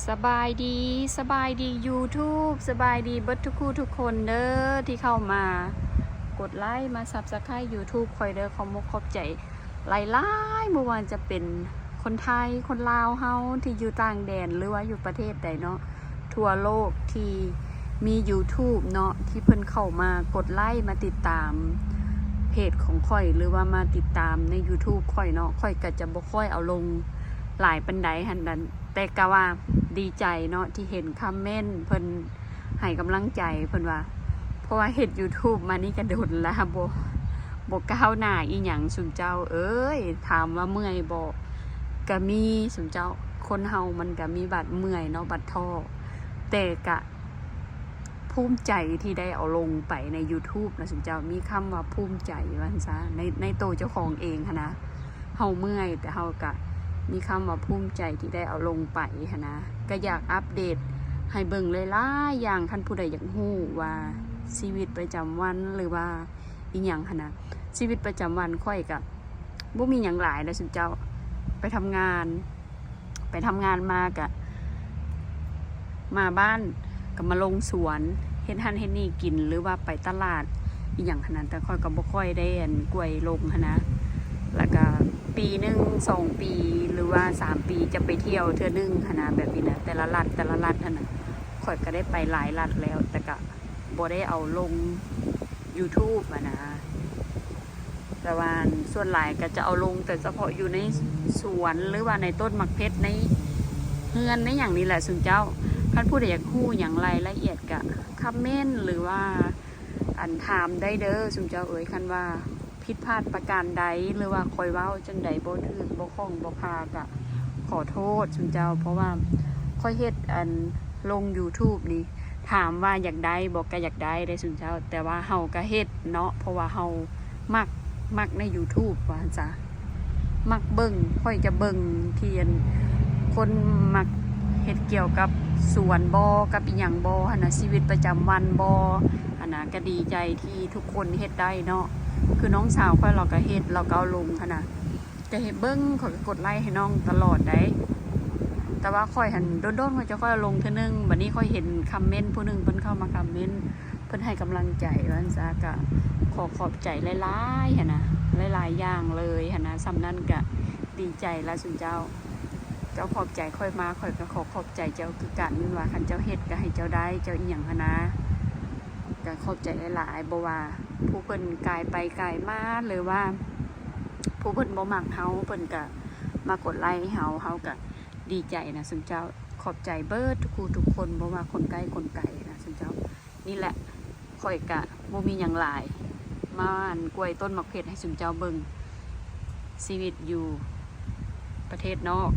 สบายดีสบายดี YouTube สบายดีเบิดทุกคู่ทุกคนเด้อที่เข้ามากดไลค์มา Subscribe YouTube คอยเด้อขอมุกขอบใจหลายๆเมื่อวานจะเป็นคนไทยคนลาวเฮาที่อยู่ต่างแดนหรือว่าอยู่ประเทศใดเนาะทั่วโลกที่มี YouTube เนาะที่เพิ่นเข้ามากดไลค์มาติดตามเพจของข่อยหรือว่ามาติดตามใน YouTube ข่อยเนาะข่อยก็จะบ่ค่อยเอาลงหลายปานใดหั่นนั้นแต่ก็ว่าดีใจเนาะที่เห็นคอมเมนต์เพิ่นให้กำลังใจเพิ่นว่าเพราะว่าเฮ็ด YouTube มานี่ก็โดนแล้วบ่ก้าวหน้าอีหยังสุนเจ้าเอ้ยถามว่าเมื่อยบ่ก็มีสุนเจ้าคนเฮามันก็มีบัดเมื่อยเนาะบัดท้อแต่ก็ภูมิใจที่ได้เอาลงไปใน YouTube นะสุนเจ้ามีคำว่าภูมิใจว่าซั่นซะในตัวเจ้าของเองหันนะเฮาเมื่อยแต่เฮาก็มีคำว่าภูมิใจที่ได้เอาลงไปนะก็อยากอัปเดตให้เบิ่งหลายๆอย่างท่านผู้ใดอยากรู้ว่าชีวิตประจำวันหรือว่าอีหยังนะชีวิตประจำวันค่อยกับบ่มีหยังหลายนะสุนเจ้าไปทำงานมากะมาบ้านก็มาลงสวนเฮ็ดหั่นเฮ็ดนี่กินหรือว่าไปตลาดอีหยังขนาดแต่ค่อยก็บ่ค่อยได้กล้วยลงนะแล้วก็ปีหนึ่ง2 ปีหรือว่า3 ปีจะไปเที่ยวเทื่อนึงขนาดแบบนี้นะแต่ละรัฐนั่นน่ะค่อยก็ได้ไปหลายรัฐแล้วแต่ก็บ่ได้เอาลง YouTube นะแต่ว่าส่วนหลายก็จะเอาลงแต่เฉพาะอยู่ในสวนหรือว่าในต้นมะเพชรในเฮือนในอย่างนี้แหละสุนเจ้าท่านผู้ใดอยากรู้อย่างรายละเอียดก็คอมเมนต์หรือว่าถามได้เด้อสุนเจ้าเอ๋ยคันว่าผิดพลาดประการใดหรือว่าคอยเว้าจังใดบ่ถูกบ่คล่องบ่พาก็ขอโทษสุนเจ้าเพราะว่าค่อยเฮ็ดลง YouTube นี่ถามว่าอยากได้บ่ก็อยากได้ได้สุนเจ้าแต่ว่าเฮาก็เฮ็ดเนาะเพราะว่าเฮามักใน YouTube ว่าจ้ะมักเบิ่งค่อยจะเบิ่งที่คนมักเฮ็ดเกี่ยวกับสวนบ่กับอีหยังบ่หั่นน่ะชีวิตประจำวันบ่หั่นน่ะก็ดีใจที่ทุกคนเฮ็ดได้เนาะคือน้องสาวค่อยเราก็เฮ็ดเราก็เอาลงหั่นน่ะก็เฮ็ดเบิ่งค่อยก็กดไลค์ให้น้องตลอดได้แต่ว่าค่อยหั่นโดนๆค่อยจะค่อยลงเทื่อนึงบัดนี้ค่อยเห็นคอมเมนต์ผู้นึงเพิ่นเข้ามาคอมเมนต์เพิ่นให้กำลังใจว่าซั่นซะก็ขอบใจหลายๆหั่นน่ะหลายๆอย่างเลยหั่นน่ะสำนั้นก็ดีใจละสุนเจ้าขอบใจค่อยมาค่อยก็ขอบใจเจ้าคือกันว่าคันเจ้าเฮ็ดก็ให้เจ้าได้เจ้าอีหยังหั่นนะก็ขอบใจหลายๆบ่ว่าผู้เพิ่นกายไปกายมาหรือว่าผู้เพิ่นบ่มักเฮาเพิ่นก็มากดไลค์เฮาก็ดีใจนะสุนเจ้าขอบใจเบิดทุกคู่ทุกคนบ่ว่าคนใกล้คนไกลนะสุนเจ้านี่แหละค่อยก็บ่มีหยังหลายมากล้วยต้นมะเพชรให้สุนเจ้าเบิ่งชีวิตอยู่ประเทศนอก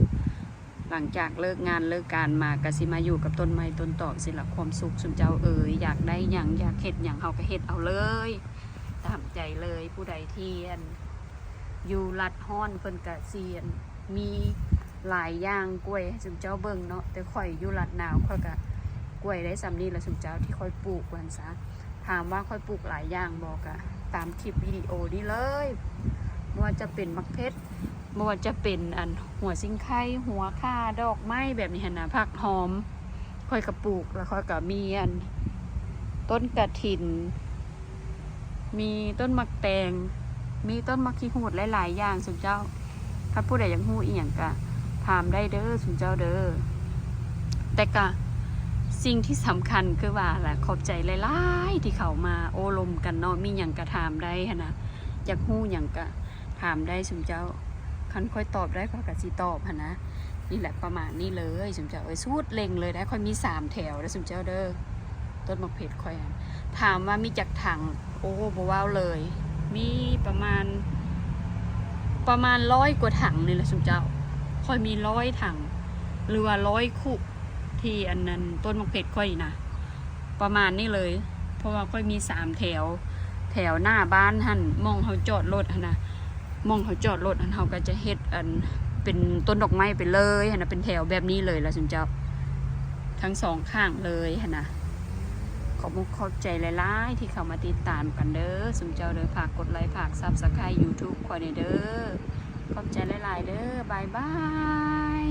หลังจากเลิกงานเลิกการมาก็สิมาอยู่กับต้นไม้ต้นตอกสิละความสุขสุนเจ้าเอ๋ยอยากได้หยังอยากเฮ็ดหยังเฮาก็เฮ็ดเอาเลยตามใจเลยผู้ใดที่อยู่รัดฮ้อนเพิ่นก็สิมีหลายอย่างกล้วยให้สุนเจ้าเบิ่งเนาะแต่ข่อยอยู่รัดหนาวข่อยก็กล้วยได้ซำนี้ละสุนเจ้าที่ค่อยปลูกว่าซั่นซะถามว่าค่อยปลูกหลายอย่างบ่ก็ตามคลิปวิดีโอนี้เลยไม่ว่าจะเป็นมะเพชรไม่ว่าจะเป็นหัวซิงไข่หัวข่าดอกไม้แบบนี้นะผักหอมค่อยกระปลูกแล้วค่อยกับมีต้นกระถินมีต้นมะแตงมีต้นมะขี้หูดหลายๆอย่างสุนเจ้าถ้าผู้ใดอยากหู้อีหยังก็ถามได้เด้อสุนเจ้าเด้อแต่ก็สิ่งที่สำคัญคือว่าแหละขอบใจหลายๆที่เขามาโอ้ลมกันเนาะมีหยังก็ถามได้นะอยากหู้หยังก็ถามได้สุนเจ้าคันค่อยตอบได้ค่อยกะสิตอบนะนี่แหละประมาณนี้เลยสุนเจ้าสูดเล็งเลยได้ค่อยมี3 แถวแล้วสุนเจ้าเด้อต้นมะเพชรค่อยถามว่ามีจักถังโอ้บ่ว้าวเลยมีประมาณ100 กว่าถังนี่แหละสุนเจ้าค่อยมี100 ถังหรือว่า100 คุที่อันนั้นต้นมะเพชรค่อยนะประมาณนี้เลยเพราะว่าค่อยมี3 แถวหน้าบ้านหั่นมองเขาจอดรถนะมองเขาจอดรถเขาก็จะเฮ็ดเป็นต้นดอกไม้ไปเลยนะเป็นแถวแบบนี้เลยละสุนเจ้าทั้ง2 ข้างเลยนะขอบใจหลายๆที่เข้ามาติดตามกันเด้อสุนเจ้าเด้อฝากกดไลค์ฝากSubscribe YouTube คอยเด้อขอบใจหลายๆเด้อบายบาย